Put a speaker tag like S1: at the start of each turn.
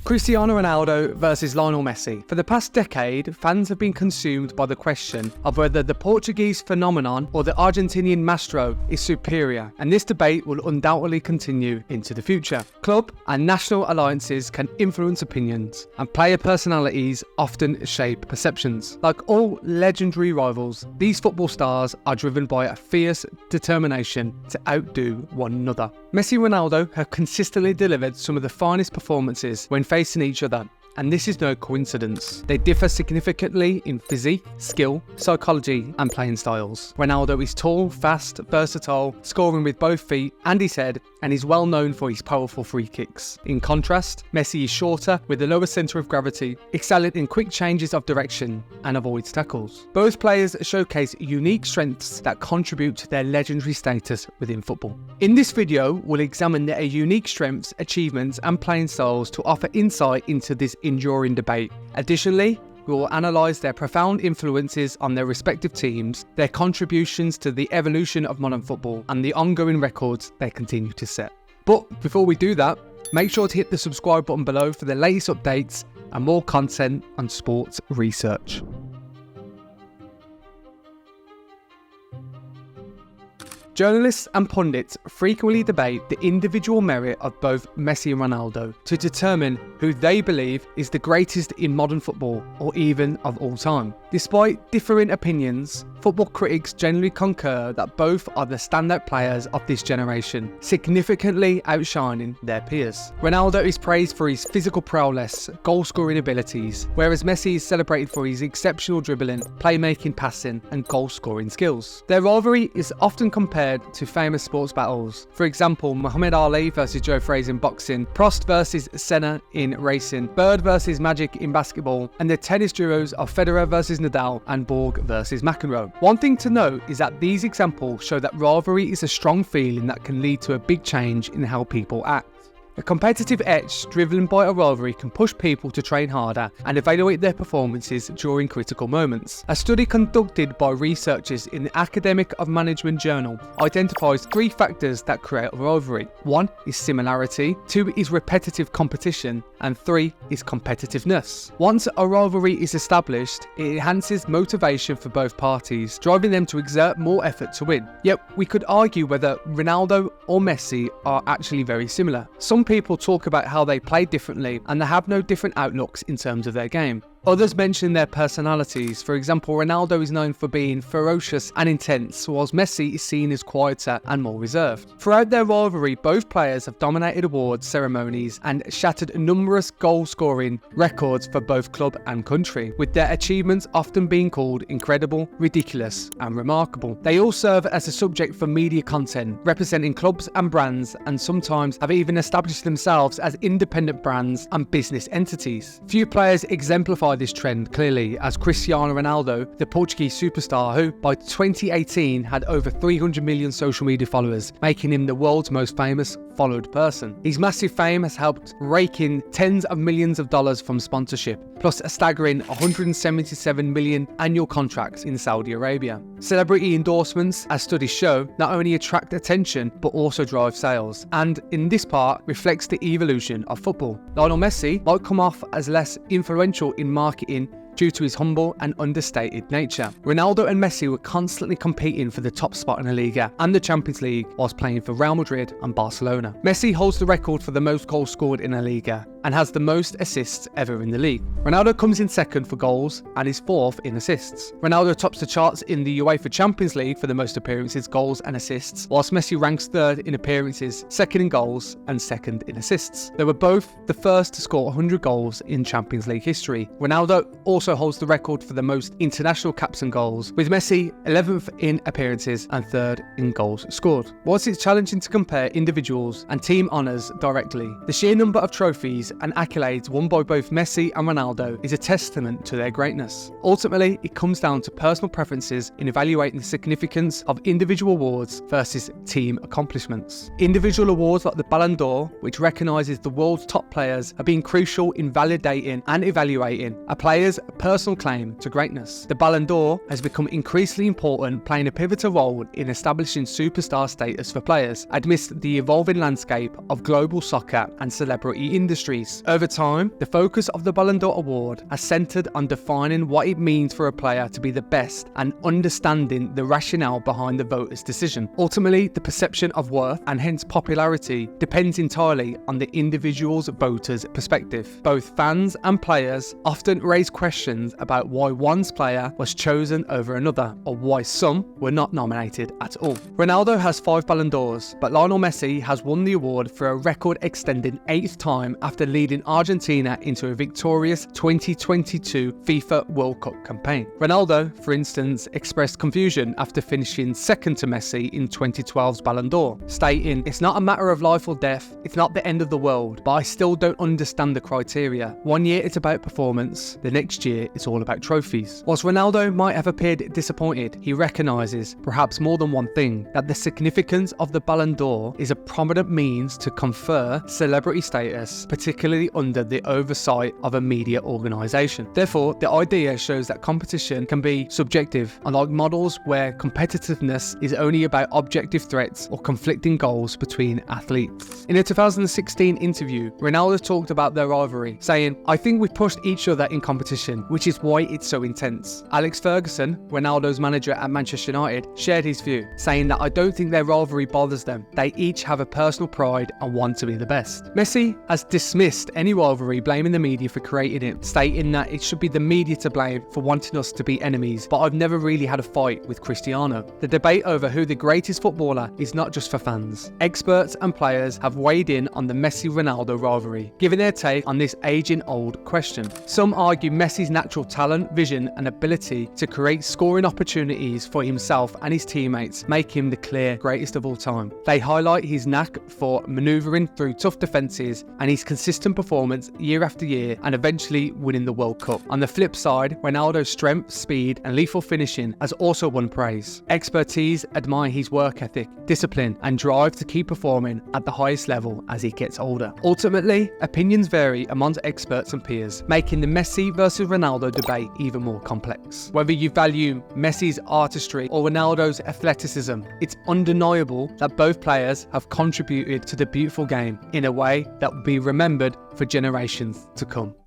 S1: Cristiano Ronaldo versus Lionel Messi. For the past decade, fans have been consumed by the question of whether the Portuguese phenomenon or the Argentinian maestro is superior, and this debate will undoubtedly continue into the future. Club and national alliances can influence opinions, and player personalities often shape perceptions. Like all legendary rivals, these football stars are driven by a fierce determination to outdo one another. Messi and Ronaldo have consistently delivered some of the finest performances when facing each other, and this is no coincidence. They differ significantly in physique, skill, psychology and playing styles. Ronaldo is tall, fast, versatile, scoring with both feet and his head, and is well known for his powerful free kicks. In contrast, Messi is shorter with a lower centre of gravity, excelling in quick changes of direction and avoids tackles. Both players showcase unique strengths that contribute to their legendary status within football. In this video, we'll examine their unique strengths, achievements and playing styles to offer insight into this enduring debate. Additionally, we will analyse their profound influences on their respective teams, their contributions to the evolution of modern football, and the ongoing records they continue to set. But before we do that, make sure to hit the subscribe button below for the latest updates and more content on sports research. Journalists and pundits frequently debate the individual merit of both Messi and Ronaldo to determine who they believe is the greatest in modern football or even of all time. Despite differing opinions, football critics generally concur that both are the standout players of this generation, significantly outshining their peers. Ronaldo is praised for his physical prowess, goal-scoring abilities, whereas Messi is celebrated for his exceptional dribbling, playmaking, passing and goal-scoring skills. Their rivalry is often compared to famous sports battles. For example, Muhammad Ali versus Joe Frazier in boxing, Prost versus Senna in racing, Bird versus Magic in basketball, and the tennis duos of Federer versus Nadal and Borg versus McEnroe. One thing to note is that these examples show that rivalry is a strong feeling that can lead to a big change in how people act. A competitive edge driven by a rivalry can push people to train harder and evaluate their performances during critical moments. A study conducted by researchers in the Academic of Management journal identifies 3 factors that create a rivalry. 1 is similarity, 2 is repetitive competition, and 3 is competitiveness. Once a rivalry is established, it enhances motivation for both parties, driving them to exert more effort to win. Yet we could argue whether Ronaldo or Messi are actually very similar. Some people talk about how they play differently and they have no different outlooks in terms of their game. Others mention their personalities. For example, Ronaldo is known for being ferocious and intense, whilst Messi is seen as quieter and more reserved. Throughout their rivalry, both players have dominated awards ceremonies and shattered numerous goal-scoring records for both club and country, with their achievements often being called incredible, ridiculous and remarkable. They all serve as a subject for media content, representing clubs and brands, and sometimes have even established themselves as independent brands and business entities. Few players exemplify this trend clearly as Cristiano Ronaldo, the Portuguese superstar who by 2018 had over 300 million social media followers, making him the world's most famous followed person. His massive fame has helped rake in tens of millions of dollars from sponsorship, plus a staggering 177 million annual contracts in Saudi Arabia. Celebrity endorsements, as studies show, not only attract attention but also drive sales, and in this part reflects the evolution of football. Lionel Messi might come off as less influential in marketing due to his humble and understated nature. Ronaldo and Messi were constantly competing for the top spot in the Liga and the Champions League whilst playing for Real Madrid and Barcelona. Messi holds the record for the most goals scored in La Liga and has the most assists ever in the league. Ronaldo comes in second for goals and is 4th in assists. Ronaldo tops the charts in the UEFA Champions League for the most appearances, goals and assists, whilst Messi ranks 3rd in appearances, 2nd in goals and 2nd in assists. They were both the first to score 100 goals in Champions League history. Ronaldo also holds the record for the most international caps and goals, with Messi 11th in appearances and 3rd in goals scored. Whilst it's challenging to compare individuals and team honours directly, the sheer number of trophies and accolades won by both Messi and Ronaldo is a testament to their greatness. Ultimately, it comes down to personal preferences in evaluating the significance of individual awards versus team accomplishments. Individual awards like the Ballon d'Or, which recognises the world's top players, have been crucial in validating and evaluating a player's personal claim to greatness. The Ballon d'Or has become increasingly important, playing a pivotal role in establishing superstar status for players amidst the evolving landscape of global soccer and celebrity industries. trophies. Over time, the focus of the Ballon d'Or award has centered on defining what it means for a player to be the best and understanding the rationale behind the voters' decision. Ultimately, the perception of worth and hence popularity depends entirely on the individual's voter's perspective. Both fans and players often raise questions about why one's player was chosen over another, or why some were not nominated at all. Ronaldo has 5 Ballon d'Ors, but Lionel Messi has won the award for a record-extending 8th time after leading Argentina into a victorious 2022 FIFA World Cup campaign. Ronaldo, for instance, expressed confusion after finishing second to Messi in 2012's Ballon d'Or, stating, "It's not a matter of life or death, it's not the end of the world, but I still don't understand the criteria. One year it's about performance, the next year it's all about trophies." Whilst Ronaldo might have appeared disappointed, he recognises, perhaps more than one thing, that the significance of the Ballon d'Or is a prominent means to confer celebrity status, particularly under the oversight of a media organisation. Therefore, the idea shows that competition can be subjective, unlike models where competitiveness is only about objective threats or conflicting goals between athletes. In a 2016 interview, Ronaldo talked about their rivalry, saying, "I think we pushed each other in competition, which is why it's so intense." Alex Ferguson, Ronaldo's manager at Manchester United, shared his view, saying that, "I don't think their rivalry bothers them. They each have a personal pride and want to be the best." Messi has dismissed any rivalry, blaming the media for creating it, stating that it should be the media to blame for wanting us to be enemies, but I've never really had a fight with Cristiano. The debate over who the greatest footballer is not just for fans. Experts and players have weighed in on the Messi-Ronaldo rivalry, giving their take on this age-old question. Some argue Messi's natural talent, vision and ability to create scoring opportunities for himself and his teammates make him the clear greatest of all time. They highlight his knack for manoeuvring through tough defences and his consistent performance year after year and eventually winning the World Cup. On the flip side, Ronaldo's strength, speed and lethal finishing has also won praise. Expertise admire his work ethic, discipline and drive to keep performing at the highest level as he gets older. Ultimately, opinions vary amongst experts and peers, making the Messi versus Ronaldo debate even more complex. Whether you value Messi's artistry or Ronaldo's athleticism, it's undeniable that both players have contributed to the beautiful game in a way that will be remembered for generations to come.